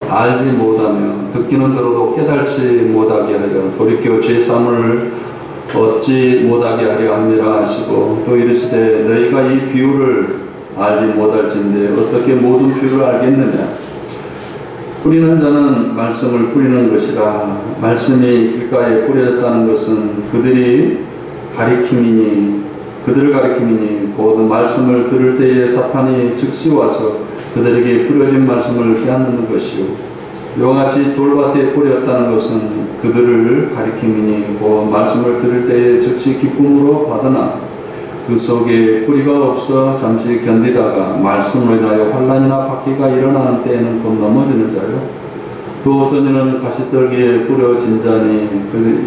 알지 못하며 듣기는 들어도 깨달지 못하게 하려 돌이켜 죄사함을 얻지 못하게 하려 함이라 하시고, 또 이르시되 너희가 이 비유를 알지 못할진데 어떻게 모든 비유를 알겠느냐. 뿌리는 자는 말씀을 뿌리는 것이라. 말씀이 길가에 뿌려졌다는 것은 그들을 가리킴이니 곧 말씀을 들을 때에 사탄이 즉시 와서 그들에게 뿌려진 말씀을 빼앗는 것이요, 이와 같이 돌밭에 뿌렸다는 것은 그들을 가리킴이니 곧 말씀을 들을 때에 즉시 기쁨으로 받으나 그 속에 뿌리가 없어 잠시 견디다가 말씀을 인하여 환난이나 박해가 일어나는 때에는 곧 넘어지는 자요, 또 어떤 이는 가시떨기에 뿌려진 자니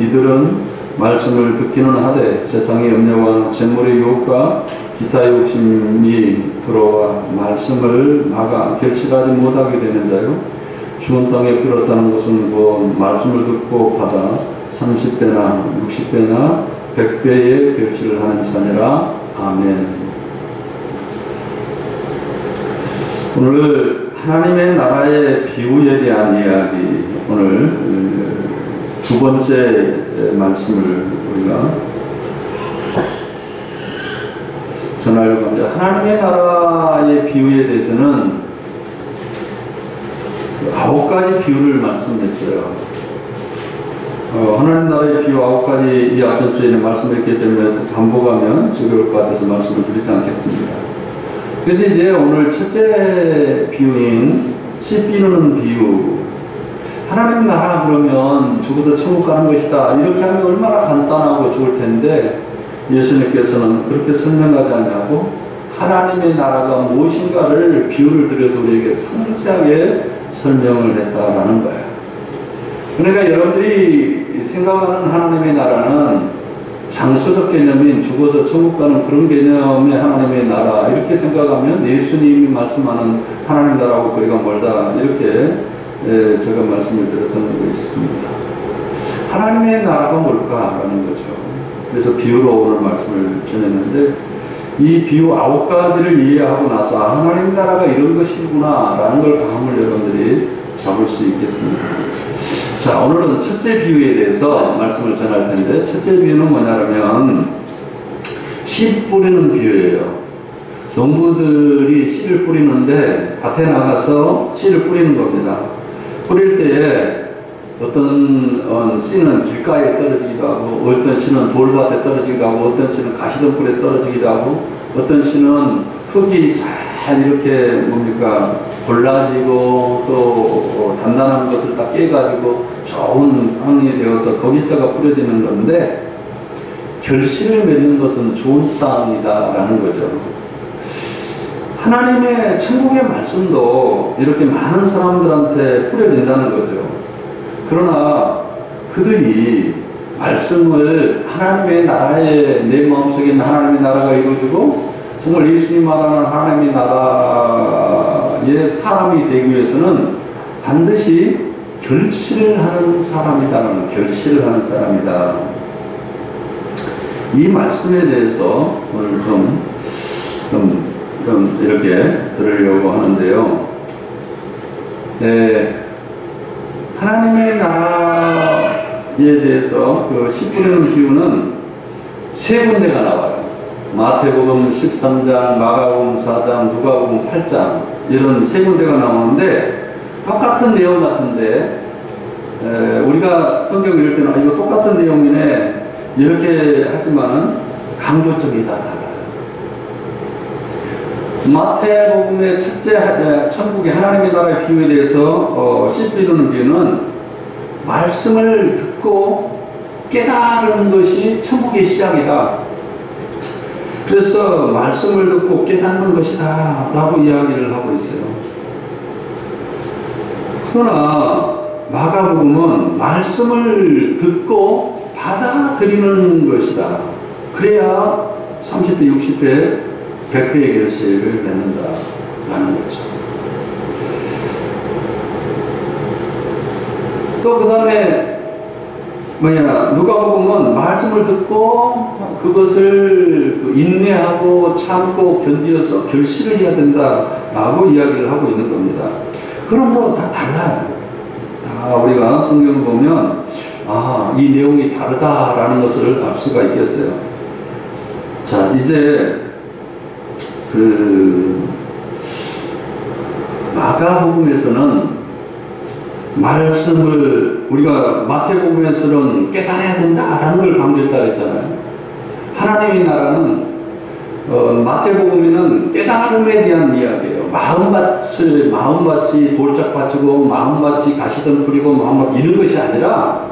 이들은 말씀을 듣기는 하되 세상의 염려와 재물의 유혹과 기타 욕심이 들어와 말씀을 막아 결실하지 못하게 되는 자요, 죽은 땅에 뿌렸다는 것은 곧 말씀을 듣고 받아 30배나 60배나 100배의 결실을 하는 자니라. 아멘. 오늘 하나님의 나라의 비유에 대한 이야기, 오늘 두 번째 말씀을 우리가 전하려고 합니다. 하나님의 나라의 비유에 대해서는 9가지 비유를 말씀했어요. 하나님 나라의 비유 9가지 이 앞전 주에는 말씀했기 때문에 반복하면 지겨울 것 같아서 말씀을 드리지 않겠습니다. 그런데 이제 오늘 첫째 비유인 씨 비누는 비유, 하나님 나라 그러면 죽어서 천국 가는 것이다 이렇게 하면 얼마나 간단하고 좋을 텐데 예수님께서는 그렇게 설명하지 않냐고 하나님의 나라가 무엇인가를 비유를 들여서 우리에게 상세하게 설명을 했다라는 거예요. 그러니까 여러분들이 생각하는 하나님의 나라는 장소적 개념인 죽어서 천국 가는 그런 개념의 하나님의 나라 이렇게 생각하면 예수님이 말씀하는 하나님 나라하고 거리가 멀다 이렇게 제가 말씀을 드렸던 거 있습니다. 하나님의 나라가 뭘까라는 거죠. 그래서 비유로 오늘 말씀을 전했는데 이 비유 9가지를 이해하고 나서 하나님 나라가 이런 것이구나 라는 걸 감을 여러분들이 잡을 수 있겠습니다. 자, 오늘은 첫째 비유에 대해서 말씀을 전할 텐데, 첫째 비유는 뭐냐면 씨 뿌리는 비유예요. 농부들이 씨를 뿌리는데 밭에 나가서 씨를 뿌리는 겁니다. 뿌릴 때에 어떤 씨는 길가에 떨어지기도 하고, 어떤 씨는 돌밭에 떨어지기도 하고, 어떤 씨는 가시덤불에 떨어지기도 하고, 어떤 씨는 흙이 잘 이렇게 골라지고 또 단단한 것을 다 깨가지고 좋은 황이 되어서 거기다가 뿌려지는 건데, 결실을 맺는 것은 좋은 땅이다라는 거죠. 하나님의 천국의 말씀도 이렇게 많은 사람들한테 뿌려진다는 거죠. 그러나 그들이 말씀을 하나님의 나라에 내 마음속에 있는 하나님의 나라가 이루어지고 정말 예수님 말하는 하나님의 나라의 사람이 되기 위해서는 반드시 결실을 하는 사람이다라는, 결실을 하는 사람이다. 이 말씀에 대해서 오늘 좀 이렇게 들으려고 하는데요. 네, 하나님의 나라에 대해서 그 씨 뿌리는 비유는 세 군데가 나와요. 마태복음 13장, 마가복음 4장, 누가복음 8장 이런 세 군데가 나오는데 똑같은 내용 같은데 우리가 성경 읽을 때는 이거 똑같은 내용이네 이렇게 하지만은 강조점이 다 달라요. 마태복음의 첫째 천국의 하나님의 나라의 비유에 대해서 씨 뿌리는 비유는 말씀을 듣고 깨달은 것이 천국의 시작이다. 그래서 말씀을 듣고 깨닫는 것이다 라고 이야기를 하고 있어요. 그러나 마가복음은 말씀을 듣고 받아들이는 것이다. 그래야 30배, 60배, 100배의 결실을 맺는다라는 거죠. 또 그 다음에 누가복음은 말씀을 듣고 그것을 인내하고 참고 견디어서 결실을 해야 된다라고 이야기를 하고 있는 겁니다. 그럼 뭐 다 달라요. 다 우리가 성경을 보면 이 내용이 다르다라는 것을 알 수가 있겠어요. 자, 이제 마가복음에서는 말씀을 우리가 마태복음에서는 깨달아야 된다라는 걸 강조했다 했잖아요. 하나님의 나라는 마태복음에는 깨달음에 대한 이야기예요. 마음밭이 돌짝밭이고 마음밭이 가시덤불이고 마음밭 이런 것이 아니라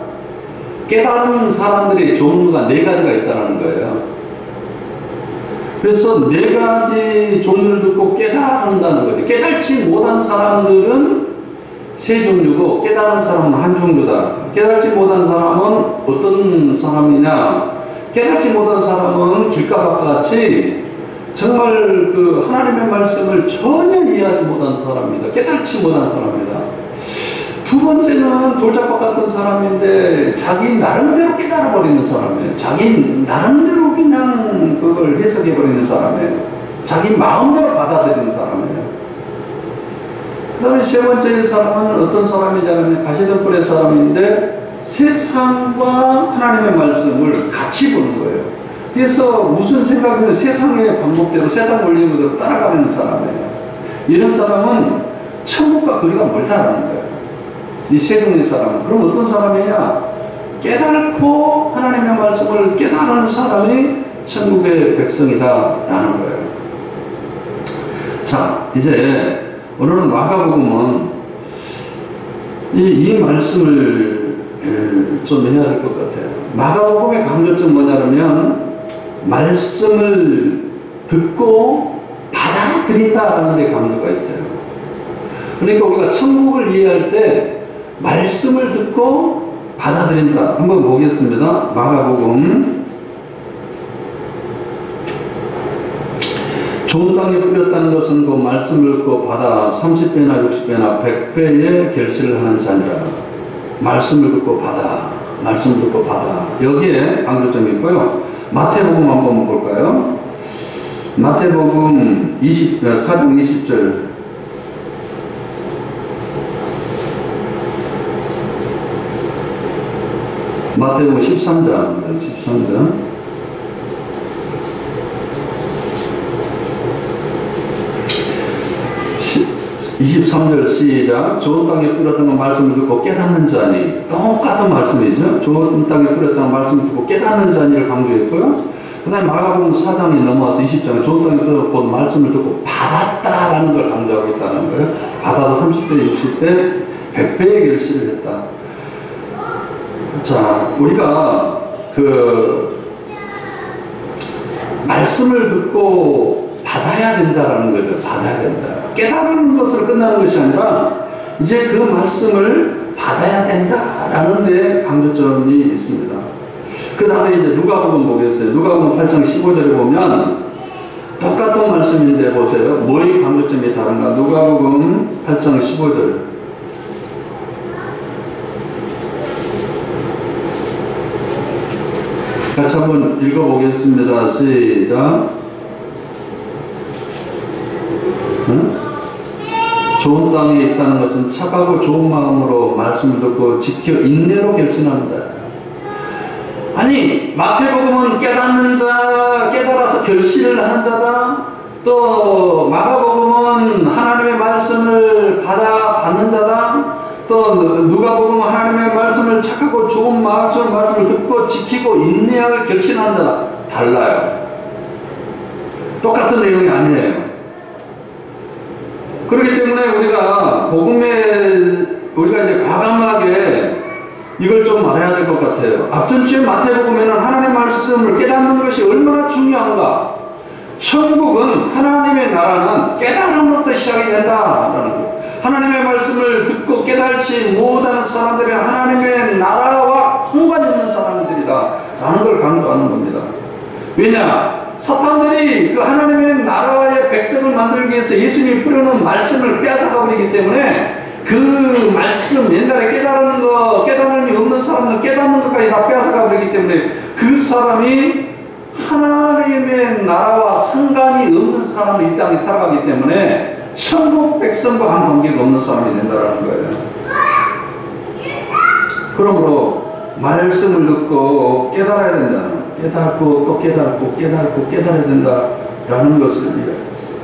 깨달은 사람들의 종류가 네 가지가 있다는 거예요. 그래서 네 가지 종류를 듣고 깨달은다는 거죠. 깨달지 못한 사람들은 세 종류고 깨달은 사람은 한 종류다. 깨달지 못한 사람은 어떤 사람이냐? 깨달지 못한 사람은 길가밭 같이 정말 하나님의 말씀을 전혀 이해하지 못한 사람입니다. 깨달지 못한 사람입니다. 두 번째는 돌짝밭 같은 사람인데 자기 나름대로 깨달아버리는 사람이에요. 자기 나름대로 그냥 그걸 해석해버리는 사람이에요. 자기 마음대로 받아들이는 사람이에요. 그 다음에 세 번째 사람은 어떤 사람이냐면 가시덤불의 사람인데 세상과 하나님의 말씀을 같이 보는 거예요. 그래서 무슨 생각이든 세상의 방법대로 세상 원리대로 따라가는 사람이에요. 이런 사람은 천국과 거리가 멀다라는 거예요. 이 세 종류의 사람은. 그럼 어떤 사람이냐? 깨달고 하나님의 말씀을 깨달은 사람이 천국의 백성이다라는 거예요. 자, 이제 오늘은 마가복음은 이 말씀을 좀 해야 될 것 같아요. 마가복음의 강조점 뭐냐면 말씀을 듣고 받아들인다라는 데 강조가 있어요. 그러니까 우리가 천국을 이해할 때 말씀을 듣고 받아들인다. 한번 보겠습니다. 마가복음. 좋은 땅에 뿌렸다는 것은 그 말씀을 듣고 받아 30배나 60배나 100배의 결실을 하는 자니라. 말씀을 듣고 받아. 말씀을 듣고 받아. 여기에 강조점이 있고요. 마태복음 한번 볼까요? 마태복음 4장 20절. 마태복음 13장 23절 시작. 좋은 땅에 뿌렸던 말씀을 듣고 깨닫는 자니. 똑같은 말씀이죠. 좋은 땅에 뿌렸던 말씀을 듣고 깨닫는 자니를 강조했고요. 그 다음에 마가복음 4장이 넘어와서 20장에 좋은 땅에 뿌렸고 말씀을 듣고 받았다라는 걸 강조하고 있다는 거예요. 받아서 30배, 60배, 100배의 결실을 했다. 자, 우리가 말씀을 듣고 받아야 된다라는 거죠. 받아야 된다. 깨달은 것으로 끝나는 것이 아니라 이제 그 말씀을 받아야 된다라는 데 강조점이 있습니다. 그 다음에 이제 누가복음 보겠어요. 누가복음 8장 15절에 보면 똑같은 말씀인데 보세요. 뭐의 강조점이 다른가? 누가복음 8장 15절. 같이 한번 읽어보겠습니다. 시작. 좋은 땅에 있다는 것은 착하고 좋은 마음으로 말씀을 듣고 지켜 인내로 결신한다. 아니, 마태복음은 깨닫는 자, 깨달아서 결실을 하는 자다. 또 마가복음은 하나님의 말씀을 받는 자다. 또 누가복음은 하나님의 말씀을 착하고 좋은 말씀을 듣고 지키고 인내하게 결신하는 자다. 달라요. 똑같은 내용이 아니에요. 그렇기 때문에 우리가 우리가 이제 과감하게 이걸 좀 말해야 될 것 같아요. 앞전 주에 마태복음에는 하나님의 말씀을 깨닫는 것이 얼마나 중요한가. 천국은 하나님의 나라는 깨달음부터 시작이 된다라는 거예요. 하나님의 말씀을 듣고 깨달지 못하는 사람들이 하나님의 나라와 상관이 없는 사람들이다 라는 걸 강조하는 겁니다. 왜냐? 사탄들이 그 하나님의 나라의 백성을 만들기 위해서 예수님이 뿌려놓은 말씀을 빼앗아가 버리기 때문에 그 말씀, 옛날에 깨달음이 없는 사람은 깨닫는 것까지 다 빼앗아가 버리기 때문에 그 사람이 하나님의 나라와 상관이 없는 사람이 이 땅에 살아가기 때문에 천국 백성과 한 관계가 없는 사람이 된다는 거예요. 그러므로 말씀을 듣고 깨달아야 된다는, 깨닫고 또 깨닫고 깨닫고 깨달아야 된다라는 것을 이야기했어요.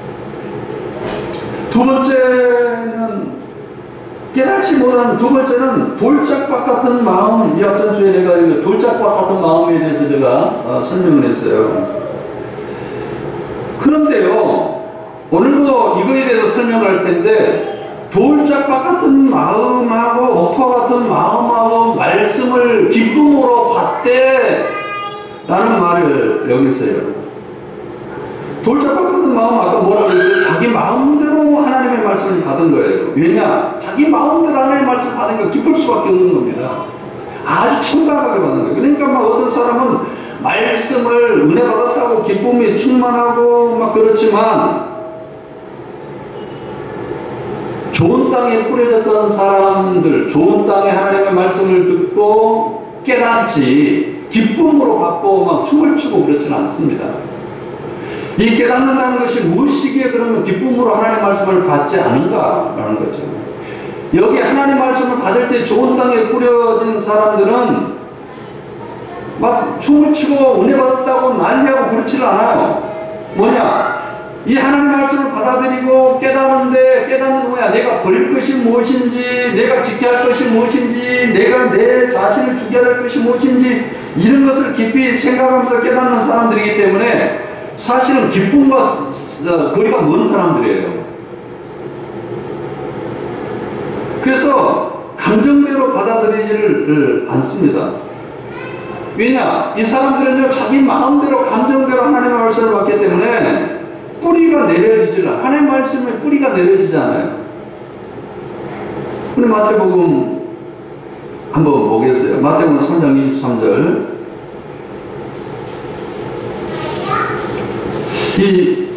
두 번째는 깨닫지 못하는, 두 번째는 돌짝밭 같은 마음. 이 어떤 주에 내가 돌짝밭 같은 마음에 대해서 제가 설명을 했어요. 그런데요, 오늘도 이거에 대해서 설명할 텐데, 돌짝밭 같은 마음하고 옥토와 같은 마음하고 말씀을 기쁨으로 받되 라는 말을 여기 있어요. 돌짝밭 같은 마음, 아까 뭐라고 했어요? 자기 마음대로 하나님의 말씀을 받은 거예요. 왜냐? 자기 마음대로 하나님의 말씀을 받은 거 기쁠 수밖에 없는 겁니다. 아주 청박하게 받는 거예요. 그러니까 막 어떤 사람은 말씀을 은혜 받았다고 기쁨이 충만하고 막 그렇지만, 좋은 땅에 뿌려졌던 사람들, 좋은 땅에 하나님의 말씀을 듣고 깨닫지 기쁨으로 받고 막 춤을 추고 그렇지는 않습니다. 이 깨닫는다는 것이 무엇이기에 그러면 기쁨으로 하나님의 말씀을 받지 않은가라는 거죠. 여기 하나님 말씀을 받을 때 좋은 땅에 뿌려진 사람들은 막 춤을 추고 은혜 받았다고 난리하고 그렇지를 않아요. 뭐냐? 이 하나님 말씀을 받아들이고 깨닫는데, 깨닫는 뭐야? 내가 버릴 것이 무엇인지, 내가 지켜야 할 것이 무엇인지, 내가 내 자신을 죽여야 할 것이 무엇인지, 이런 것을 깊이 생각하면서 깨닫는 사람들이기 때문에 사실은 기쁨과 거리가 먼 사람들이에요. 그래서 감정대로 받아들이지를 않습니다. 왜냐? 이 사람들은요, 자기 마음대로 감정대로 하나님의 말씀을 받기 때문에 뿌리가 내려지질 않아요. 하나님 말씀에 뿌리가 내려지지 않아요. 우리 마태복음 한번 보겠어요. 마태복음 3장 23절.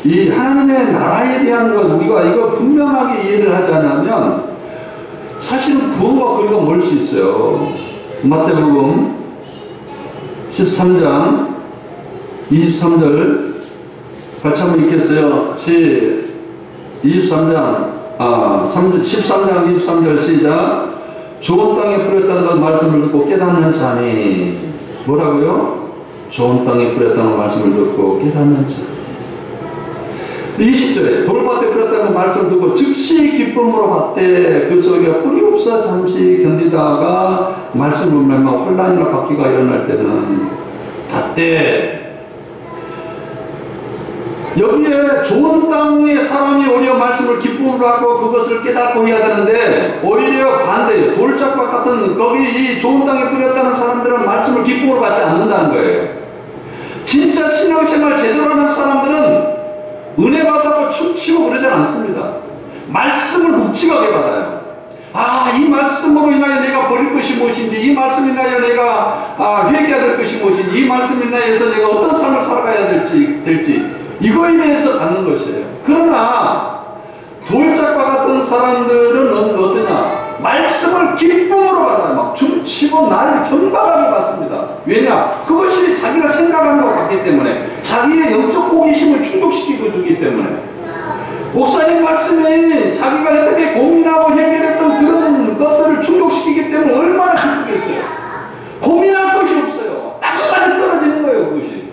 이 하나님의 나라에 대한 것, 우리가 이거 분명하게 이해를 하지 않으면 사실은 구원과 거리가 멀 수 있어요. 마태복음 13장 23절 같이 한번 읽겠어요. 13장 23절 시작. 좋은 땅에 뿌렸다는 말씀을 듣고 깨닫는 자니, 뭐라고요? 좋은 땅에 뿌렸다는 말씀을 듣고 깨닫는 자. 20절에 돌밭에 뿌렸다는 말씀을 듣고 즉시 기쁨으로 받되 그 속에 뿌리 없어 잠시 견디다가 말씀을 말면 혼란이나 바퀴가 일어날 때는 받되. 여기에 좋은 땅에 사람이 오히려 말씀을 기쁨으로 하고 그것을 깨닫고 해야 되는데, 오히려 반대예요. 돌짝밭 같은 거기 이 좋은 땅에 뿌렸다는 사람들은 말씀을 기쁨으로 받지 않는다는 거예요. 진짜 신앙생활 제대로 하는 사람들은 은혜 받았고 춤추고 그러지 않습니다. 말씀을 묵직하게 받아요. 이 말씀으로 인하여 내가 버릴 것이 무엇인지, 이 말씀으로 인하여 내가 회개해야 될 것이 무엇인지, 이 말씀으로 인하여서 내가 어떤 삶을 살아가야 될지 이거에 대해서 받는 것이에요. 그러나 돌짝과 같은 사람들은 어떠냐? 말씀을 기쁨으로 받아요. 막 춤추고 나를 경박하게 받습니다. 왜냐? 그것이 자기가 생각한 것 같기 때문에, 자기의 영적 호기심을 충족시키고 주기 때문에. 목사님 말씀이 자기가 어떻게 고민하고 해결했던 그런 것들을 충족시키기 때문에 얼마나 기쁘겠어요. 고민할 것이 없어요. 땅마저 떨어지는 거예요, 그것이.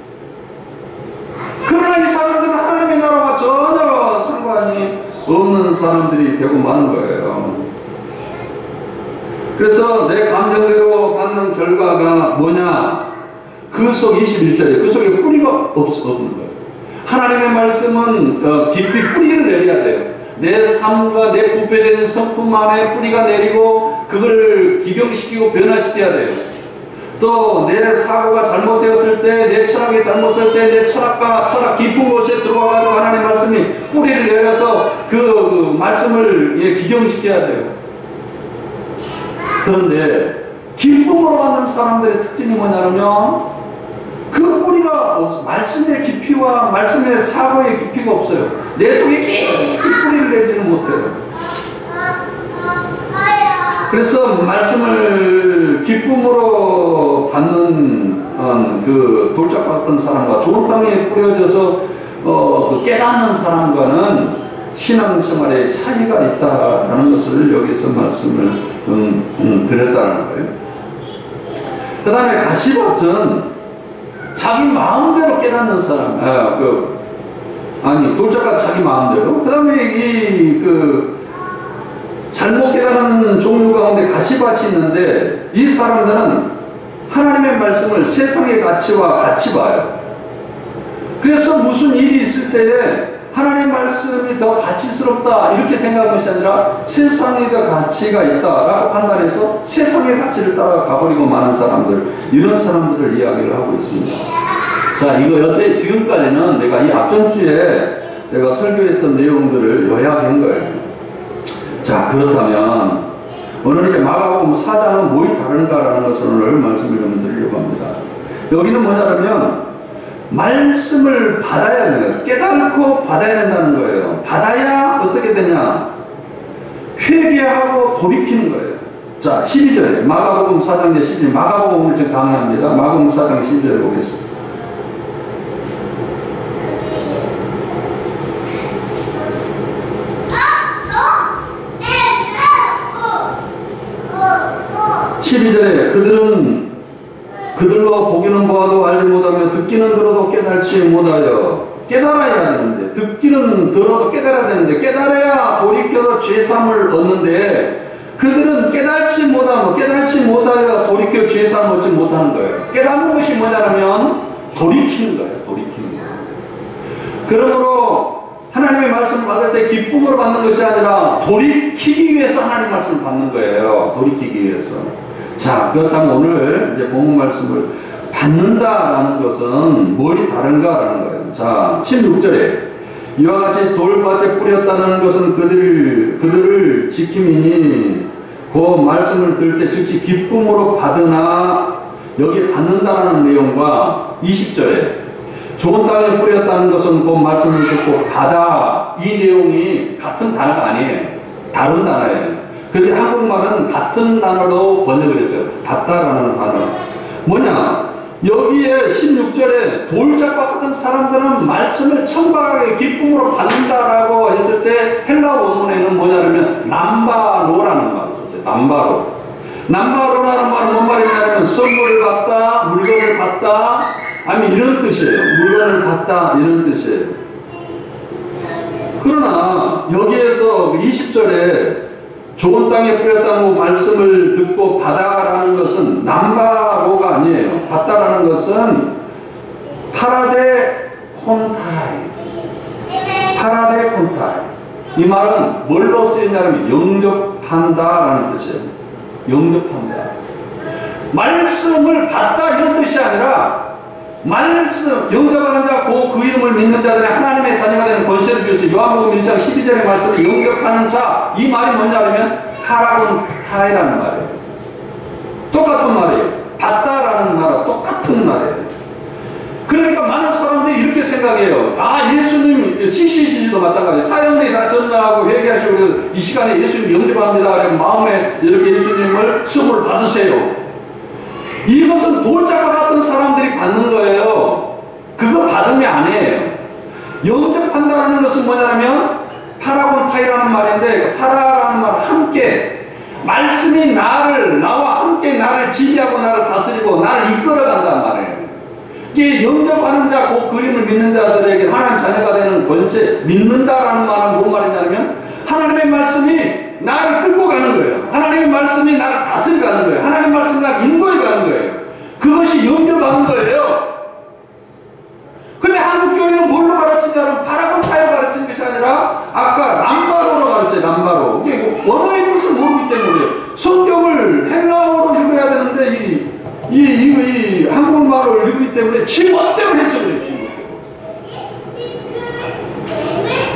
그러나 이 사람들은 하나님의 나라와 전혀 상관이 없는 사람들이 되고 마는 거예요. 그래서 내 감정대로 받는 결과가 뭐냐? 그 속 21절에 그 속에 뿌리가 없는 거예요. 하나님의 말씀은 깊이 뿌리를 내려야 돼요. 내 삶과 내 부패된 성품 안에 뿌리가 내리고 그걸 기경시키고 변화시켜야 돼요. 또 내 사고가 잘못되었을 때, 내 철학이 잘못될 때 내 철학 깊은 곳에 들어와가지고 하나님의 말씀이 뿌리를 내려서 그 말씀을 기경시켜야 돼요. 그런데 기쁨으로 받는 사람들의 특징이 뭐냐면 그 뿌리가 없어. 말씀의 깊이와 말씀의 사고의 깊이가 없어요. 내 속에 깊이 뿌리를 내지는 못해요. 그래서 말씀을 기쁨으로 받는 그 돌짝받던 사람과 좋은 땅에 뿌려져서 깨닫는 사람과는 신앙생활에 차이가 있다라는 것을 여기서 말씀을 드렸다는 거예요. 그 다음에 가시밭은 자기 마음대로 깨닫는 사람, 돌짝밭 자기 마음대로. 그 다음에 잘못 깨닫는 종류 가운데 가시밭이 있는데, 이 사람들은 하나님의 말씀을 세상의 가치와 같이 봐요. 그래서 무슨 일이 있을 때에 하나님의 말씀이 더 가치스럽다 이렇게 생각하는 것이 아니라 세상에 더 가치가 있다라고 판단해서 세상의 가치를 따라가 버리고 마는 사람들, 이런 사람들을 이야기를 하고 있습니다. 자, 이거 여태 지금까지는 내가 이 앞전 주에 내가 설교했던 내용들을 요약한 거예요. 자, 그렇다면 오늘 이제 마가복음 4장은 뭐이 다른가라는 것을 오늘 말씀을 좀 드리려고 합니다. 여기는 뭐냐면 말씀을 받아야 되는, 깨닫고 받아야 된다는 거예요. 받아야 어떻게 되냐? 회개하고 돌이키는 거예요. 자, 12절에 마가복음 4장 12절, 마가복음을 지금 강의합니다. 마가복음 4장 12절에 보겠습니다. 그들로 보기는 보아도 알지 못하며 듣기는 들어도 깨달지 못하여. 깨달아야 되는데, 듣기는 들어도 깨달아야 되는데, 깨달아야 돌이켜서 죄사함을 얻는데, 그들은 깨달지 못하여 돌이켜 죄사함을 얻지 못하는 거예요. 깨닫는 것이 뭐냐면 돌이키는 거예요. 돌이키는 거예요. 그러므로 하나님의 말씀을 받을 때 기쁨으로 받는 것이 아니라 돌이키기 위해서 하나님의 말씀을 받는 거예요. 돌이키기 위해서. 자, 그렇다면 오늘 이제 본문 말씀을 받는다라는 것은 뭐이 다른가라는 거예요. 자, 16절에 이와 같이 돌밭에 뿌렸다는 것은 그들을 지킴이니 그 말씀을 들을 때 즉시 기쁨으로 받으나, 여기 받는다라는 내용과 20절에 좋은 땅에 뿌렸다는 것은 그 말씀을 듣고 받아, 이 내용이 같은 단어가 아니에요. 다른 단어예요. 그런데 한국말은 같은 단어로 번역을 했어요. 받다라는 단어. 뭐냐? 여기에 16절에 돌짝밭 같은 사람들은 말씀을 청박하게 기쁨으로 받는다라고 했을 때 헬라어 원문에는 뭐냐면 남바로라는 말을 썼어요. 남바로. 남바로라는 말은 뭔 말이냐면 선물을 받다, 물건을 받다, 아니면 이런 뜻이에요. 물건을 받다, 이런 뜻이에요. 그러나 여기에서 20절에 좋은 땅에 뿌렸다는 말씀을 듣고 받아라는 것은 남바로가 아니에요. 받다라는 것은 파라데 콘타이. 파라데 콘타이. 이 말은 뭘로 쓰이냐면 영접한다라는 뜻이에요. 영접한다. 말씀을 받다 이런 뜻이 아니라 말씀, 영접하는 자, 그 이름을 믿는 자들의 하나님의 자녀가 되는 권세를 주셔서 요한복음 1장 12절의 말씀을 영접하는 자, 이 말이 뭐냐면 파라곤 타이라는 말이에요. 똑같은 말이에요. 받다라는 말과 똑같은 말이에요. 그러니까 많은 사람들이 이렇게 생각해요. 아, 예수님, CCC도 마찬가지예요. 사형들이 다 전사하고 회개하시고 그래서 이 시간에 예수님 영접합니다. 그래서 마음에 이렇게 예수님을 선물 받으세요. 이것은 돌짝과 같은 사람들이 받는 거예요. 그거 받음이 아니에요. 영접한다는 것은 뭐냐면 파라곤타이라는 말인데, 파라라는 말은 함께, 말씀이 나와 함께 나를 지배하고 나를 다스리고 나를 이끌어간단 말이에요. 이게 영접하는 자, 그 그림을 믿는 자들에게 하나님 자녀가 되는 권세, 믿는다라는 말은 뭔 말이냐면 하나님의 말씀이 나를 끌고 가는 거예요. 하나님의 말씀이 나를 다스리고 가는 거예요. 하나님의 말씀이 나를 인도해 가는 거예요. 그것이 영접하는 거예요. 근데 한국교회는 뭘로 가르치냐면 파라곤타이로 가르치는 것이 아니라 아까 남바로로 가르쳐요. 남바로. 이게 원어의 뜻을 모르기 때문에 성경을 헬라어로 읽어야 되는데 이 한국말로 읽기 때문에 지멋대로 해석을 해요.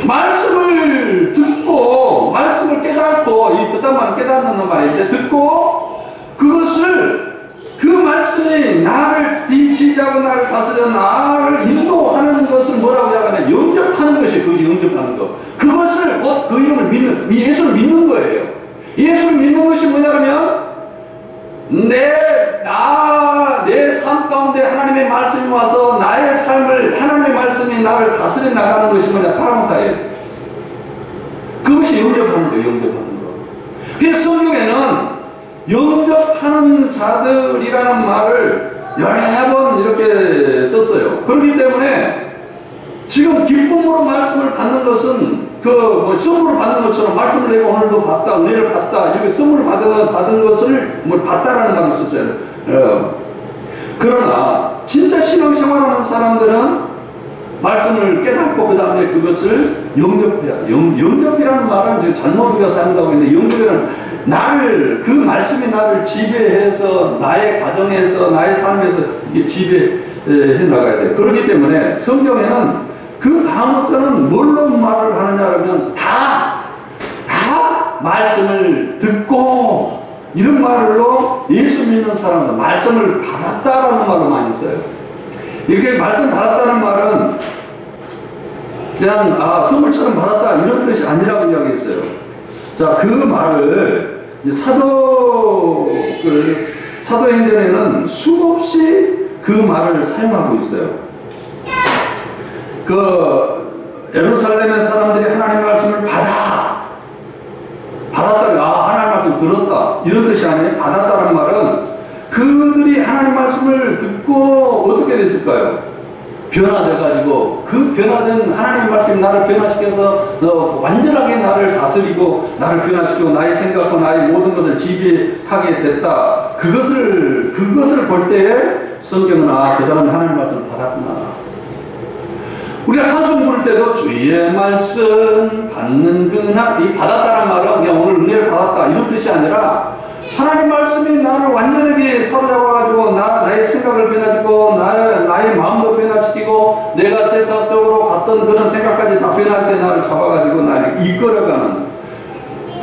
말씀을 듣고 말씀을 깨닫고, 이 듣단 말은 깨닫는 말인데, 듣고 그것을, 그 말씀이 나를 지지하고 나를 다스려 나를 인도하는 것을 뭐라고 하냐면 영접하는 것이에요. 그것이 영접하는 것. 그것을 곧 그 이름을 믿는, 예수를 믿는 거예요. 예수를 믿는 것이 뭐냐면 내 삶 가운데 하나님의 말씀이 와서 나의 삶을, 하나님의 말씀이 나를 다스려 나가는 것이 뭐냐, 파라곤타이에요. 그것이 영접하는 거예요. 영접하는 거. 그래서 성경에는 영접하는 자들이라는 말을 여러 번 이렇게 썼어요. 그렇기 때문에 지금 기쁨으로 말씀을 받는 것은 뭐 선물을 받는 것처럼 말씀을 내가 오늘도 받다, 은혜를 받다, 이렇게 선물을 받은 것을 뭐 받다라는 말을 썼어요. 그러나 진짜 신앙생활하는 사람들은 말씀을 깨닫고 그 다음에 그것을 영접해야 돼. 영접이라는 말은 이제 잘못 우리가 사용하고 있는데, 영접이란 그 말씀이 나를 지배해서 나의 가정에서 나의 삶에서 이게 지배해 나가야 돼. 그렇기 때문에 성경에는 그 다음부터는 뭘로 말을 하느냐면 다 말씀을 듣고 이런 말로 예수 믿는 사람은 말씀을 받았다라는 말로 많이 써요. 이렇게 말씀 받았다는 말은 그냥 선물처럼 받았다 이런 뜻이 아니라고 이야기했어요. 자, 그 말을 사도행전에는 수없이 그 말을 사용하고 있어요. 예루살렘의 사람들이 하나님 말씀을 받았다. 하나님 말씀 들었다. 이런 뜻이 아니에요. 받았다는 말은 그들이 하나님 말씀을 듣고 어떻게 됐을까요? 변화돼가지고 그 변화된 하나님 말씀이 나를 변화시켜서 완전하게 나를 다스리고 나를 변화시키고 나의 생각과 나의 모든 것을 지배하게 됐다. 그것을 볼 때에 성경은 그 사람이 하나님 말씀을 받았구나. 우리가 찬송 부를 때도 주의 말씀 받는 그날, 이 받았다는 말은 그냥 오늘 은혜를 받았다 이런 뜻이 아니라 하나님 말씀이 나를 완전하게 사로잡아가지고 나의 생각을 변화시키고 나의 마음도 변화시키고 내가 세상적으로 갔던 그런 생각까지 다 변할 때 나를 잡아가지고 나를 이끌어가는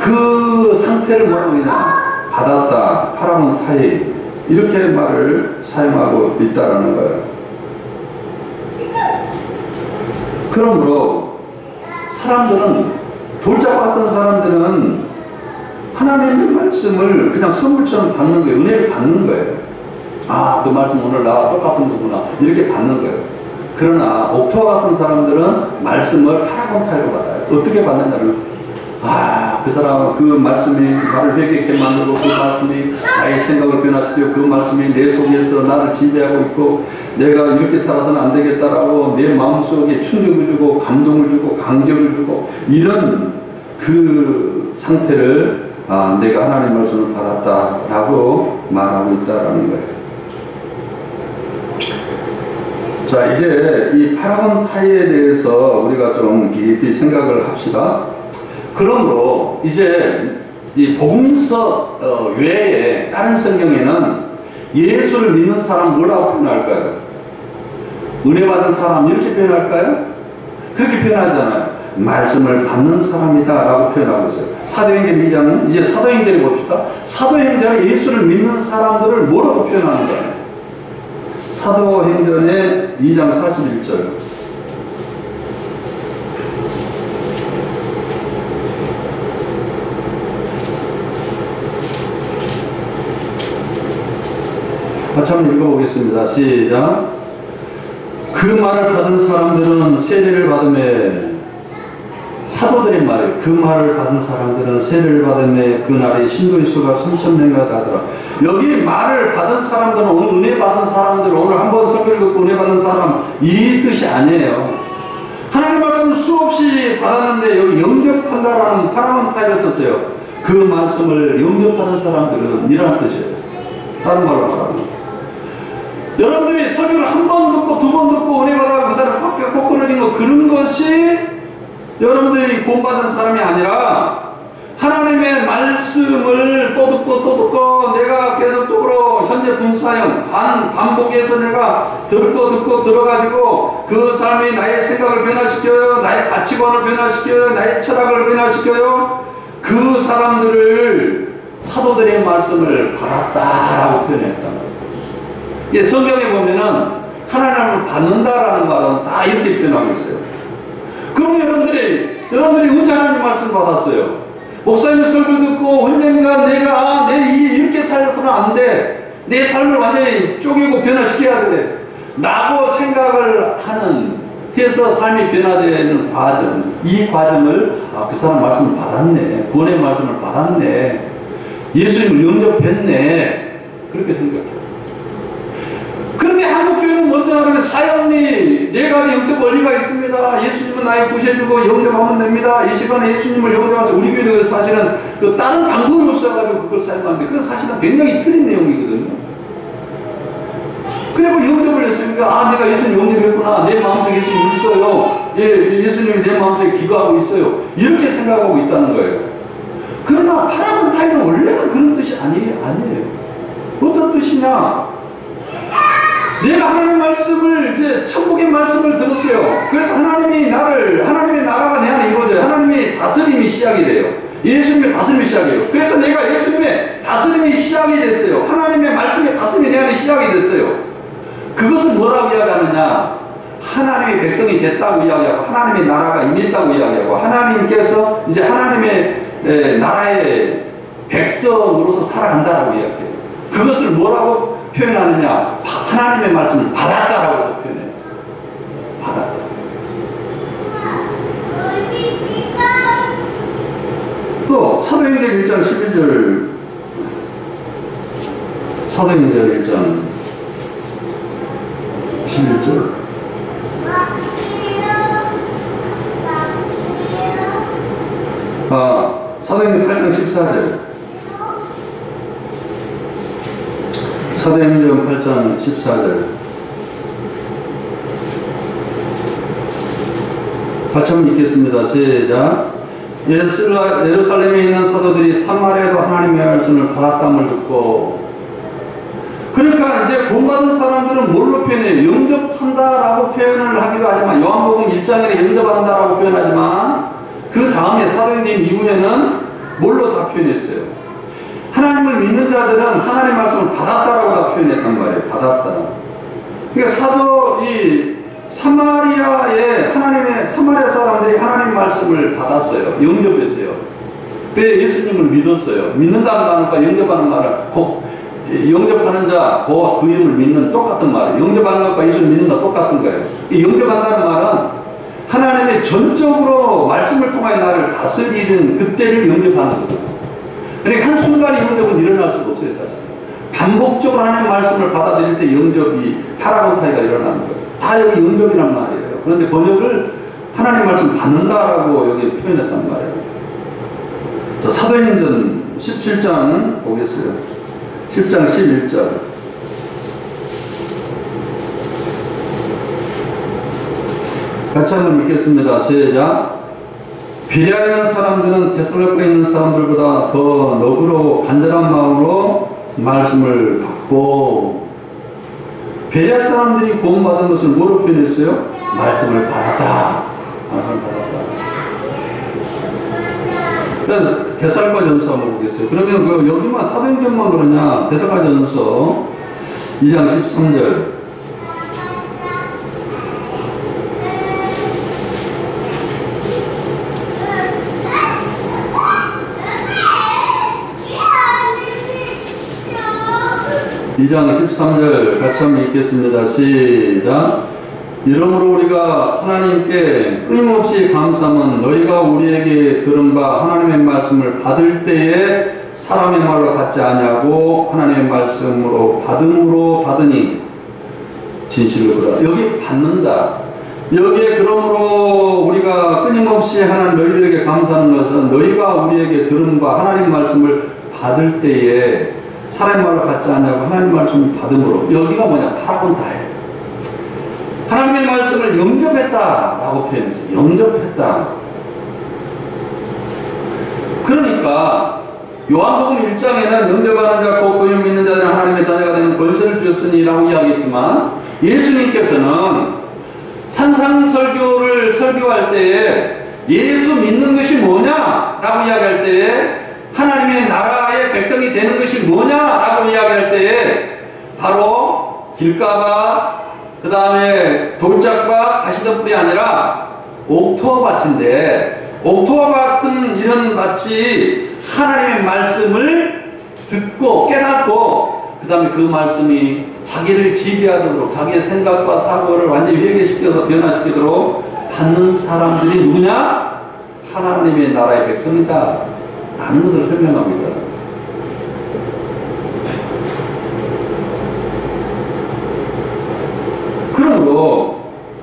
그 상태를 뭐라고 하냐, 받았다, 파라몬타이, 이렇게 말을 사용하고 있다라는 거예요. 그러므로 사람들은, 돌잡아 왔던 사람들은 하나님의 말씀을 그냥 선물처럼 받는 거예요. 은혜를 받는 거예요. 그 말씀 오늘 나와 똑같은 거구나, 이렇게 받는 거예요. 그러나 옥토와 같은 사람들은 말씀을 파라곤타이로 받아요. 어떻게 받느냐면 그 사람, 그 말씀이 나를 회개케 만들고 그 말씀이 나의 생각을 변화시키고 그 말씀이 내 속에서 나를 지배하고 있고 내가 이렇게 살아서는 안 되겠다라고 내 마음속에 충격을 주고 감동을 주고 감격을 주고 이런 그 상태를 내가 하나님의 말씀을 받았다라고 말하고 있다라는 거예요. 자, 이제 이 파라곤타이에 대해서 우리가 좀 깊이 생각을 합시다. 그러므로 이제 이 복음서 외에 다른 성경에는 예수를 믿는 사람 뭐라고 표현할까요? 은혜 받은 사람 이렇게 표현할까요? 그렇게 표현하잖아요. 말씀을 받는 사람이다 라고 표현하고 있어요. 사도행전 2장은 이제 사도행전에 봅시다. 사도행전에 예수를 믿는 사람들을 뭐라고 표현하는 거예요? 사도행전의 2장 41절. 같이 한번 읽어보겠습니다. 시작. 그 말을 받은 사람들은 세례를 받음에, 사도들의 말이에요. 그 말을 받은 사람들은 세례를 받음에 그날이 신도의 수가 3,000명이나 하더라. 여기 말을 받은 사람들은 오늘 은혜 받은 사람들, 오늘 한번 설교를 듣고 은혜 받는 사람, 이 뜻이 아니에요. 하나님 말씀을 수없이 받았는데 여기 영접한다라는 파라몬타이를 썼어요. 그 말씀을 영접하는 사람들은 이라는 뜻이에요. 다른 말로 말하면 여러분들이 설교를 한 번 듣고 두 번 듣고 은혜 받아 그 사람 꽉 끊어진 거, 그런 것이 여러분들이 구원받은 사람이 아니라 하나님의 말씀을 또 듣고 내가 계속적으로 현재 분사형 반복해서 내가 듣고 들어가지고 그 사람이 나의 생각을 변화시켜요, 나의 가치관을 변화시켜요, 나의 철학을 변화시켜요. 그 사람들을 사도들의 말씀을 받았다라고 표현했다. 예, 성경에 보면은 하나님을 받는다라는 말은 다 이렇게 표현하고 있어요. 그럼 여러분들이 언제 하나님 말씀 받았어요? 목사님 설교 듣고 언젠가 내가 이렇게 살려서는 안 돼, 내 삶을 완전히 쪼개고 변화시켜야 돼 라고 생각을 하는 해서 삶이 변화되는 과정, 이 과정을 그 사람 말씀을 받았네, 구원의 말씀을 받았네, 예수님을 영접했네, 그렇게 생각해요. 그런데 한국교회는 먼저 하면 사형리 네 가지 영적 원리가 있습니다. 예수님은 나의 구세주고 영접하면 됩니다. 이 시간에 예수님을 영접하면서 우리 교회도 사실은 다른 방법이 없어가지고 그걸 사용하는데 그건 사실은 굉장히 틀린 내용이거든요. 그리고 영접을 했으니까 내가 예수님 영접했구나, 내 마음속에 예수님 있어요, 예수님이 내 마음속에 기거하고 있어요, 이렇게 생각하고 있다는 거예요. 그러나 파라곤타이는 원래는 그런 뜻이 아니에요. 어떤 뜻이냐, 내가 하나님의 말씀을, 이제 천국의 말씀을 들었어요. 그래서 하나님의 나라가 내 안에 이루어져요. 하나님의 다스림이 시작이 돼요. 예수님의 다스림이 시작이에요. 그래서 내가 예수님의 다스림이 시작이 됐어요. 하나님의 말씀의 다스림이 내 안에 시작이 됐어요. 그것을 뭐라고 이야기하느냐, 하나님의 백성이 됐다고 이야기하고, 하나님의 나라가 임했다고 이야기하고, 하나님께서 이제 하나님의 나라의 백성으로서 살아간다라고 이야기해요. 그것을 뭐라고 표현하느냐, 하나님의 말씀을 받았다라고 표현해요. 받았다. 또 사도행전 1장 11절, 사도행전 1장 11절, 사도행전 8장 14절, 사도행전 8장 14절, 같이 한번 읽겠습니다. 시작. 예루살렘에 있는 사도들이 사마리아도 하나님의 말씀을 받았다함을 듣고, 그러니까 이제 구원받은 사람들은 뭘로 표현해요? 영접한다라고 표현을 하기도 하지만, 요한복음 1장에는 영접한다라고 표현하지만, 그 다음에 사도행전 이후에는 뭘로 다 표현했어요? 하나님을 믿는 자들은 하나님의 말씀을 받았다라고 다 표현했단 말이에요. 받았다. 그러니까 사마리아 사람들이 하나님 말씀을 받았어요. 영접했어요. 왜 예수님을 믿었어요? 믿는다는 말과 영접하는 말은 영접하는 자, 그 이름을 믿는 똑같은 말이에요. 영접하는 것과 예수를 믿는 것 똑같은 거예요. 영접한다는 말은 하나님의 전적으로 말씀을 통하여 나를 다스리는 그때를 영접하는 거죠. 그러니까 한순간에 영접은 일어날 수가 없어요, 사실. 반복적으로 하나님의 말씀을 받아들일 때 영접이, 파라곤타이가 일어나는 거예요. 다 여기 영접이란 말이에요. 그런데 번역을 하나님의 말씀을 받는다라고 여기 표현했단 말이에요. 자, 사도행전 17장 보겠어요. 10장 11절. 같이 한번 읽겠습니다. 시작. 베레아에 있는 사람들은 데살로니가에 있는 사람들보다 더 너그러워 간절한 마음으로 말씀을 받고, 베레아 사람들이 구원받은 것을 뭐로 표현했어요? 말씀을 받았다. 말씀을 받았다. 그래서 데살로니가전서 한번 보겠어요. 그러면 여기만 사도행전만 그러냐? 데살로니가전서 2장 13절. 2장 13절 같이 한번 읽겠습니다. 시작. 이러므로 우리가 하나님께 끊임없이 감사함은 너희가 우리에게 들은 바 하나님의 말씀을 받을 때에 사람의 말로 받지 아니하고 하나님의 말씀으로 받음으로 받으니 진실로 그러다. 여기 받는다. 여기에 그러므로 우리가 끊임없이 하나님 너희들에게 감사하는 것은 너희가 우리에게 들은 바 하나님 말씀을 받을 때에 사람의 말로 받지 않냐고 하나님 말씀을 받음으로. 여기가 뭐냐? 파라곤타예요. 하나님의 말씀을 영접했다라고 표현했어요. 영접했다. 그러니까 요한복음 1장에는 영접하는 자 곧 그를 믿는 자들은 하나님의 자녀가 되는 권세를 주셨으니 라고 이야기했지만, 예수님께서는 산상설교를 설교할 때에 예수 믿는 것이 뭐냐 라고 이야기할 때에, 하나님의 나라의 백성이 되는 것이 뭐냐라고 이야기할 때에 바로 길가밭, 그 다음에 돌짝밭, 가시덤불이 아니라 옥토밭인데, 옥토밭은 이런 밭이 하나님의 말씀을 듣고 깨닫고 그 다음에 그 말씀이 자기를 지배하도록 자기의 생각과 사고를 완전히 회개시켜서 변화시키도록 받는 사람들이 누구냐? 하나님의 나라의 백성이다 라는 것을 설명합니다. 그러므로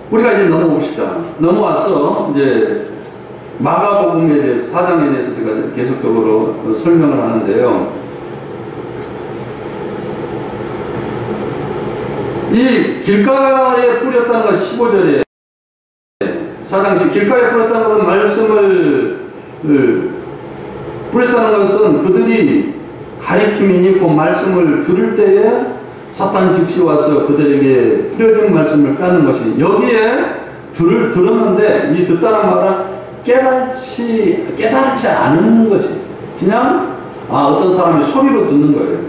우리가 이제 넘어옵시다. 넘어와서 이제 마가복음에 대해서, 4장에 대해서 제가 계속적으로 설명을 하는데요. 이 길가에 뿌렸다는 것 15절에 4장 길가에 뿌렸다는 것은 말씀을 뿌렸다는 것은 그들이 가리킴이니 그 말씀을 들을 때에 사탄 즉시 와서 그들에게 뿌려진 말씀을 빼는 것이, 여기에 들었는데 이 듣다는 말은 깨달지 않은 것이, 그냥 어떤 사람이 소리로 듣는 거예요.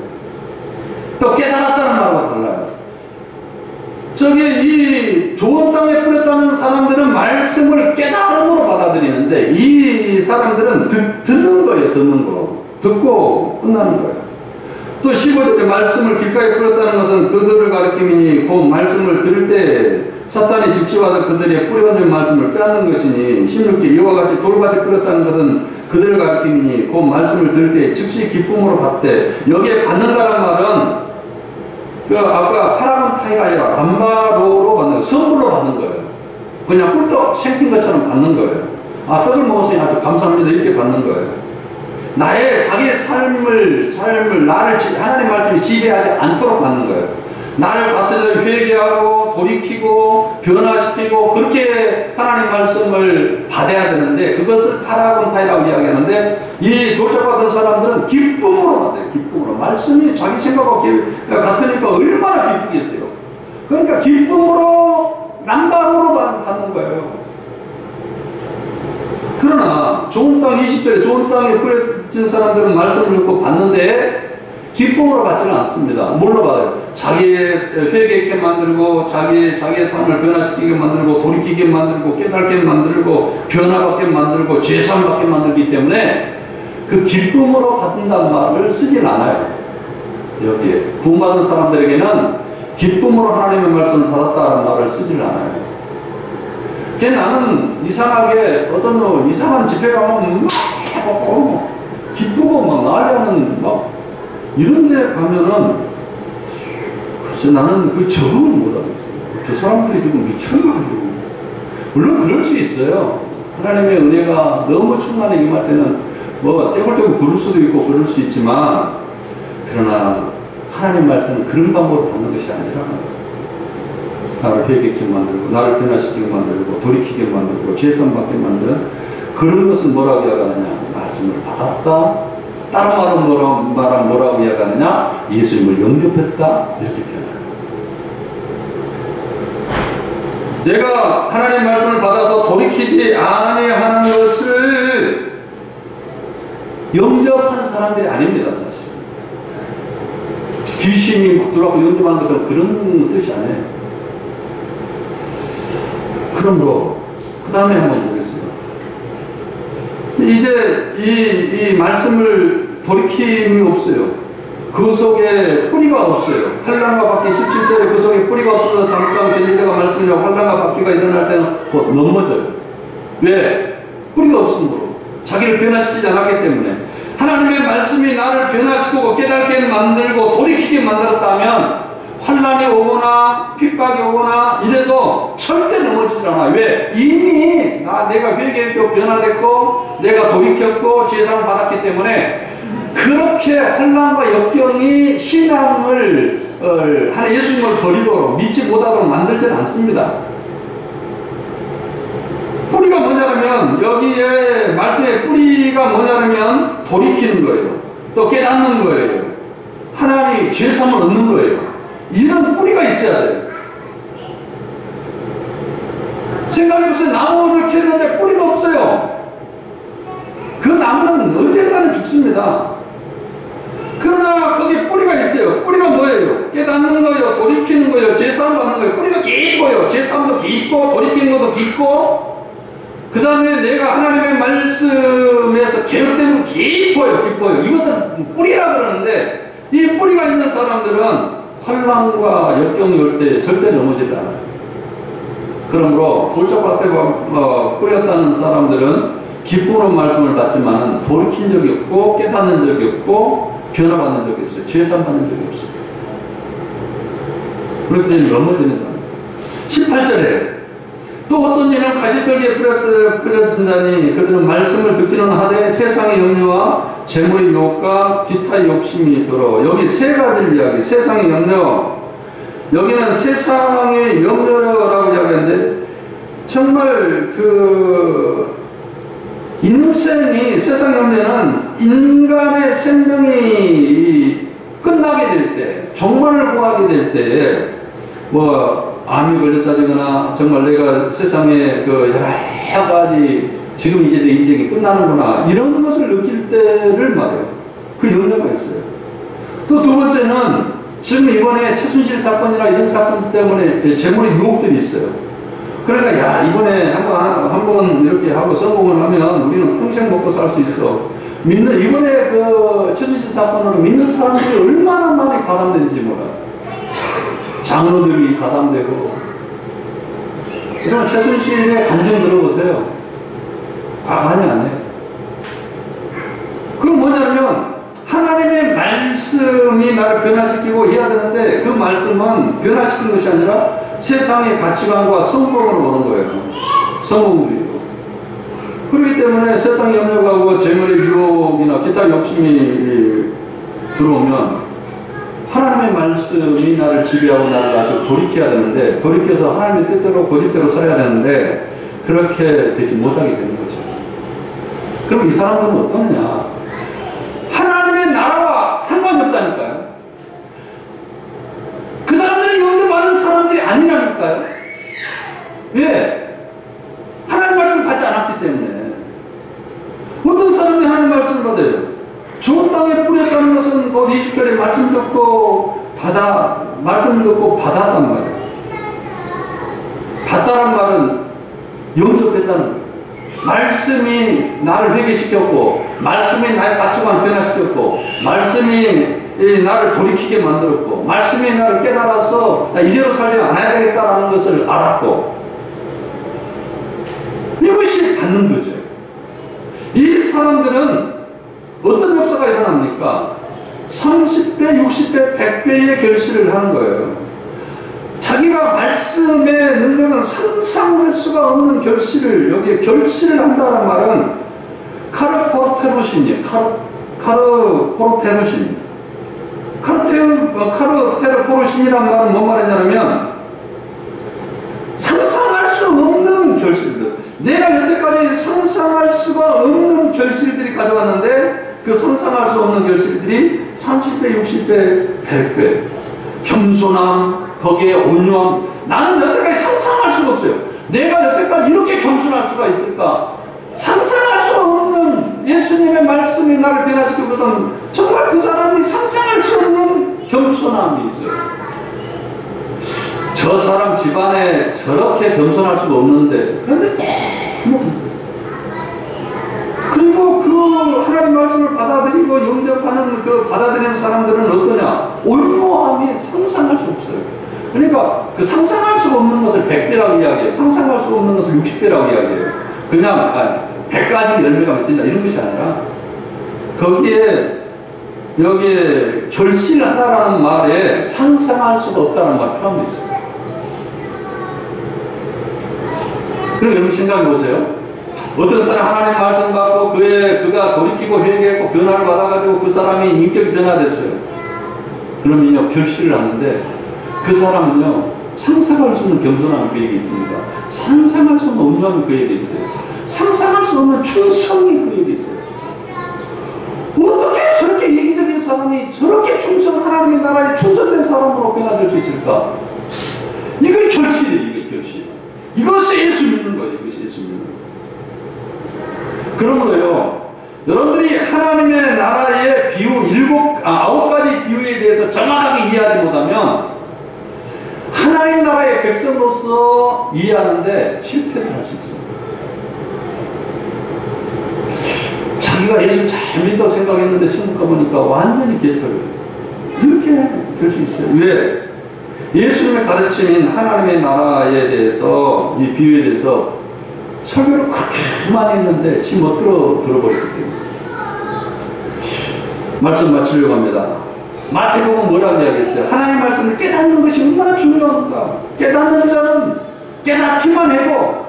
또 깨달았다는 말과 달라요. 저기 이 좋은 땅에 뿌렸다는 사람들은 말씀을 깨달음으로 받아들이는데 이 사람들은 듣는 거예요. 듣는 거. 듣고 끝나는 거예요. 또 15절에 말씀을 길가에 뿌렸다는 것은 그들을 가리킴이니 그 말씀을 들을 때 사탄이 즉시 와서 그들의 뿌려진 말씀을 빼앗는 것이니 16절 이와 같이 돌밭에 뿌렸다는 것은 그들을 가리킴이니 그 말씀을 들을 때 즉시 기쁨으로 받되, 여기에 받는다는 말은 아까 파라곤 타이가 아니라 감바로로 받는 거예요. 선물로 받는 거예요. 그냥 꿀떡 생긴 것처럼 받는 거예요. 떡을 먹었으니 아주 감사합니다 이렇게 받는 거예요. 나의 자기의 삶을 나를 하나님 말씀이 지배하지 않도록 받는 거예요. 나를 다스려 회개하고 돌이키고 변화시키고 그렇게 하나님 말씀을 받아야 되는데, 그것을 파라곤타이라고 이야기하는데 이 돌짝받은 사람들은 기쁨으로 받아요. 기쁨으로. 말씀이 자기 생각과 같으니까 얼마나 기쁘겠어요. 그러니까 기쁨으로 남방으로 받는 거예요. 그러나 좋은 땅 20절에 좋은 땅에 뿌려진 사람들은 말씀을 듣고 받는데 기쁨으로 받지는 않습니다. 뭘로 받아요? 자기의 회개케 만들고 자기의 삶을 변화시키게 만들고 돌이키게 만들고 깨닫게 만들고 변화받게 만들고 죄사함받게 만들기 때문에 그 기쁨으로 받는다는 말을 쓰진 않아요. 여기에 구원받은 사람들에게는 기쁨으로 하나님의 말씀을 받았다는 말을 쓰질 않아요. 나는 이상하게 어떤 이상한 집회 가면 막 기쁘고 막 난리하는 막 이런 데 가면은 글쎄 나는 그 적응을 못하겠어요. 저 사람들이 지금 미쳐가지고. 물론 그럴 수 있어요. 하나님의 은혜가 너무 충만히 임할 때는 뭐 떼굴떼굴 부를 수도 있고 그럴 수 있지만, 그러나 하나님 말씀은 그런 방법으로 받는 것이 아니라 나를 회개케 만들고 나를 변화시키게 만들고 돌이키게 만들고 죄사함받게 만드는 그런 것을 뭐라고 이야기하느냐? 말씀을 받았다. 다른 말은 뭐라고 이야기하느냐? 예수님을 영접했다. 이렇게 표현해요. 내가 하나님 말씀을 받아서 돌이키지 아니하는 것을 영접한 사람들이 아닙니다. 사실 귀신이 막 들어가고 영접하는 것은 그런 뜻이 아니에요. 그러므로 그 다음에 한번 보겠습니다. 이제 이 말씀을 돌이킴이 없어요. 그 속에 뿌리가 없어요. 환난과 바퀴 17절에 그 속에 뿌리가 없어서 잠깐 젤리대가 말씀이라고 환난과 바퀴가 일어날 때는 곧 넘어져요. 왜? 뿌리가 없으므로. 자기를 변화시키지 않았기 때문에. 하나님의 말씀이 나를 변화시키고 깨닫게 만들고 돌이키게 만들었다면 환난이 오거나 핍박이 오거나 이래도 절대 넘어지질 않아요. 왜? 이미 내가 회개했고 변화됐고 내가 돌이켰고 죄사함을 받았기 때문에 그렇게 환난과 역경이 신앙을 예수님을 버리도록 믿지 못하도록 만들지는 않습니다. 뿌리가 뭐냐면 여기에 말씀의 뿌리가 뭐냐면 돌이키는 거예요. 또 깨닫는 거예요. 하나님 죄사함을 얻는 거예요. 이런 뿌리가 있어야 돼요. 생각해보세요. 나무를 켰는데 뿌리가 없어요. 그 나무는 언젠가는 죽습니다. 그러나 거기에 뿌리가 있어요. 뿌리가 뭐예요? 깨닫는 거예요. 돌이키는 거예요. 죄사함 받는 거예요. 뿌리가 깊어요. 죄사함도 깊고 돌이키는 것도 깊고 그 다음에 내가 하나님의 말씀에서 개혁되는 거 깊어요. 이것은 뿌리라 그러는데 이 뿌리가 있는 사람들은 환난과 역경이 올 때 절대 넘어지지 않아요. 그러므로 골짜기밭에 뿌렸다는 사람들은 기쁘는 말씀을 받지만 돌이킨 적이 없고 깨닫는 적이 없고 변화받는 적이 없어요. 죄산받는 적이 없어요. 그렇기 때문에 넘어지는 사람. 18절에 또 어떤 이는 가시떨기에 뿌려진 자니 그들은 말씀을 듣기는 하되 세상의 염려와 재물의 유혹과 기타의 욕심이 들어. 여기 세 가지를 이야기. 세상의 염려. 여기는 세상의 염려라고 이야기하는데 정말 인생이 세상 염려는 인간의 생명이 끝나게 될 때, 종말을 구하게 될 때, 암이 걸렸다거나 정말 내가 세상에 여러 가지 지금 이제 내 인생이 끝나는구나 이런 것을 느낄 때를 말해요. 그 염려가 있어요. 또 두 번째는 지금 이번에 최순실 사건이나 이런 사건 때문에 재물의 유혹들이 있어요. 그러니까 이번에 한번 이렇게 하고 성공을 하면 우리는 평생 먹고 살 수 있어. 이번에 최순실 사건으로 믿는 사람들이 얼마나 많이 가담되는지 몰라. 장로들이 가담되고. 그러면 최순실의 감정 들어보세요. 과간이 안 해요. 그건 뭐냐면 하나님의 말씀이 나를 변화시키고 해야 되는데 그 말씀은 변화시키는 것이 아니라 세상의 가치관과 성공으로 오는 거예요. 성공으로. 그렇기 때문에 세상의 염려가 재물의 유혹이나 기타 욕심이 들어오면 하나님의 말씀이 나를 지배하고 나를 다시 돌이켜야 되는데 돌이켜서 하나님의 뜻대로 고집대로 살아야 되는데 그렇게 되지 못하게 되는 거죠. 그럼 이 사람들은 어떠냐? 하나님의 나라와 상관이 없다니까요. 그 사람들이 영접받은 사람들이 아니라니까요. 왜? 하나님 말씀을 받지 않았기 때문에. 어떤 사람이 하나님 말씀을 받아요? 좋은 땅에 뿌렸다는 것은 20절에 말씀 듣고 말씀 듣고 받았단 말이에요. 받다란 말은 영접했다는 거예요. 말씀이 나를 회개시켰고 말씀이 나의 가치관 변화시켰고 말씀이 나를 돌이키게 만들었고 말씀이 나를 깨달아서 나 이대로 살지 않아야 되겠다라는 것을 알았고 이것이 받는 거죠. 이 사람들은 어떤 역사가 일어납니까? 30배, 60배, 100배의 결실을 하는 거예요. 자기가 말씀의 능력은 상상할 수가 없는 결실을 여기에 결실을 한다는 말은 카르포테루신이에요. 카르포테루신. 카르테르포르신이란 말은 뭔 말이냐면 상상할 수 없는 결실들. 내가 여태까지 상상할 수가 없는 결실들이 가져왔는데 그 상상할 수 없는 결실들이 30배, 60배, 100배. 겸손함, 거기에 온유함. 나는 여태까지 상상할 수가 없어요. 내가 여태까지 이렇게 겸손할 수가 있을까? 상상할 수 없는 예수님의 말씀이 나를 변화시키거든. 정말 그 사람이 상상할 수 없는 겸손함이 있어요. 저 사람 집안에 저렇게 겸손할 수가 없는데 그런데 그리고 그 하나님 말씀을 받아들이고 영접하는 받아들이는 사람들은 어떠냐? 온유함이 상상할 수 없어요. 그러니까 그 상상할 수 없는 것을 100배라고 이야기해요. 상상할 수 없는 것을 60배라고 이야기해요. 그냥 100가지 열매가 맺힌다 이런 것이 아니라 여기에 결실하다라는 말에 상상할 수가 없다는 말이 포함되어 있어요. 그럼 여러분 생각해 보세요. 어떤 사람 하나님 말씀 받고 그가 돌이키고 회개했고 변화를 받아가지고 그 사람이 인격이 변화됐어요. 그러면요 결실을 하는데 그 사람은요 상상할 수 없는 겸손함이 그에게 있습니다. 상상할 수 없는 온유함이 그에게 있어요. 상상할 수 없는 충성이 그에게 있어요. 어떻게 저렇게 이기적인 사람이 저렇게 하나님의 나라에 충성된 사람으로 변화될 수 있을까? 이게 결실이에요. 이게 결실. 이것이 예수 믿는 거예요. 이것이 예수 믿는 거예요. 그러므로요 여러분들이 하나님의 나라의 비유 9가지 비유에 대해서 정확하게 이해하지 못하면 하나님 나라의 백성으로서 이해하는데 실패를 할 수 있습니다. 자기가 예수 잘 믿다고 생각했는데 천국 가보니까 완전히 개털을 이렇게 될 수 있어요. 왜? 예수님의 가르침인 하나님의 나라에 대해서, 이 비유에 대해서 설교를 그렇게 많이 했는데 지금 못 들어버렸기 때문에. 말씀 마치려고 합니다. 마태복음 뭐라고 이야기했어요? 하나님 말씀을 깨닫는 것이 얼마나 중요한가. 깨닫는 자는 깨닫기만 해도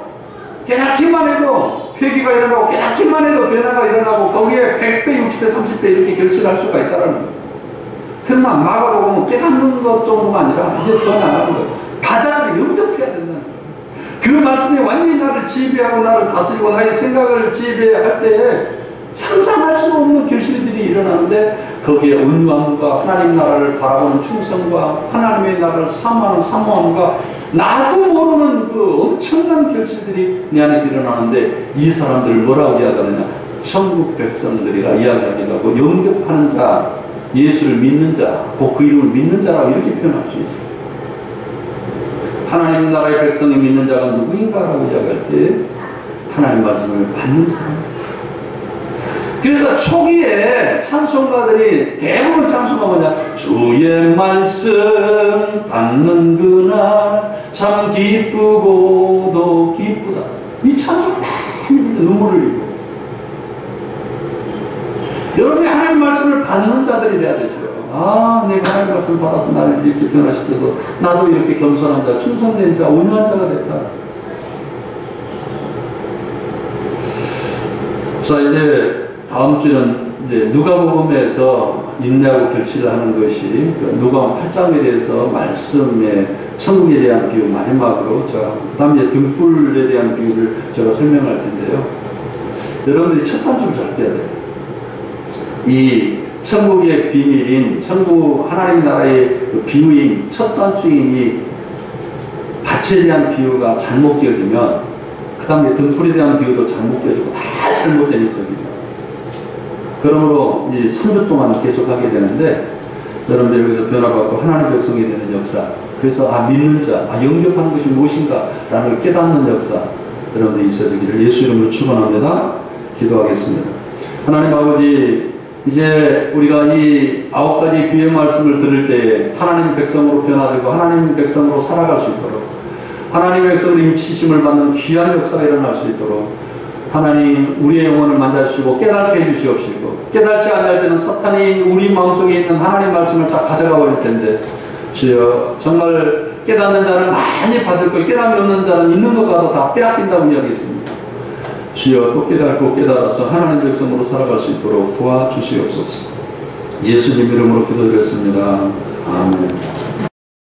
회개가 일어나고 깨닫기만 해도 변화가 일어나고 거기에 100배, 60배, 30배 이렇게 결실할 수가 있다는 거예요. 그러나 마가복음은 깨닫는 것 정도가 아니라 이제 더 나아가는 거예요. 바닥을 영접해야 된다는 거예요. 그 말씀이 완전히 나를 지배하고 나를 다스리고 나의 생각을 지배할 때에 상상할 수 없는 결실들이 일어나는데 거기에 온유함과 하나님 나라를 바라보는 충성과 하나님의 나라를 사모하는 사모함과 나도 모르는 그 엄청난 결실들이 내 안에서 일어나는데 이 사람들을 뭐라고 이야기하느냐? 천국 백성들이라 이야기하기도 하고 영접하는 자, 예수를 믿는 자, 곧 그 이름을 믿는 자라고 이렇게 표현할 수 있어요. 하나님 나라의 백성이 믿는 자가 누구인가라고 이야기할 때 하나님 말씀을 받는 사람. 그래서 초기에 찬송가들이 대부분 찬송가 뭐냐? 주의 말씀 받는 그날 참 기쁘고도 기쁘다. 이 찬송 많이 눈물을 흘리고. 여러분이 하나님 말씀을 받는 자들이 돼야 되죠. 아, 내가 하나님 말씀을 받아서 나를 이렇게 변화시켜서 나도 이렇게 겸손한 자, 충성된 자, 온유한 자가 됐다. 자, 이제 다음 주는 이제 누가복음에서 인내하고 결실을 하는 것이 누가복음 8장에 대해서 말씀의 천국에 대한 비유 마지막으로 그 다음에 등불에 대한 비유를 제가 설명할 텐데요. 여러분들이 첫 단추를 잘 떼야 돼요. 이 천국의 비밀인 천국 하나님 나라의 그 비유인 첫 단추인 이 밭에 대한 비유가 잘못 끼어지면 그 다음에 등불에 대한 비유도 잘못 끼어지고 다 잘못된 해석이죠. 그러므로 이 3주 동안 계속 하게 되는데 여러분들 여기서 변화받고 하나님 백성이 되는 역사, 그래서 믿는 자, 영접하는 것이 무엇인가 라는 걸 깨닫는 역사 여러분들이 있어지기를 예수 이름으로 축원합니다. 기도하겠습니다. 하나님 아버지, 이제 우리가 이 9가지 귀의 말씀을 들을 때 하나님 백성으로 변화되고 하나님 백성으로 살아갈 수 있도록 하나님의 백성으로 인치심을 받는 귀한 역사가 일어날 수 있도록 하나님 우리의 영혼을 만져주시고 깨닫게 해주시옵시고, 깨닫지 않을 때는 사탄이 우리 마음속에 있는 하나님 말씀을 다 가져가 버릴 텐데 주여, 정말 깨닫는 자는 많이 받을 거고 깨닫지 없는 자는 있는 것과도 다 빼앗긴다고 이야기했습니다. 주여, 또 깨닫고 깨달아서 하나님 백성으로 살아갈 수 있도록 도와주시옵소서. 예수님 이름으로 기도드렸습니다. 아멘.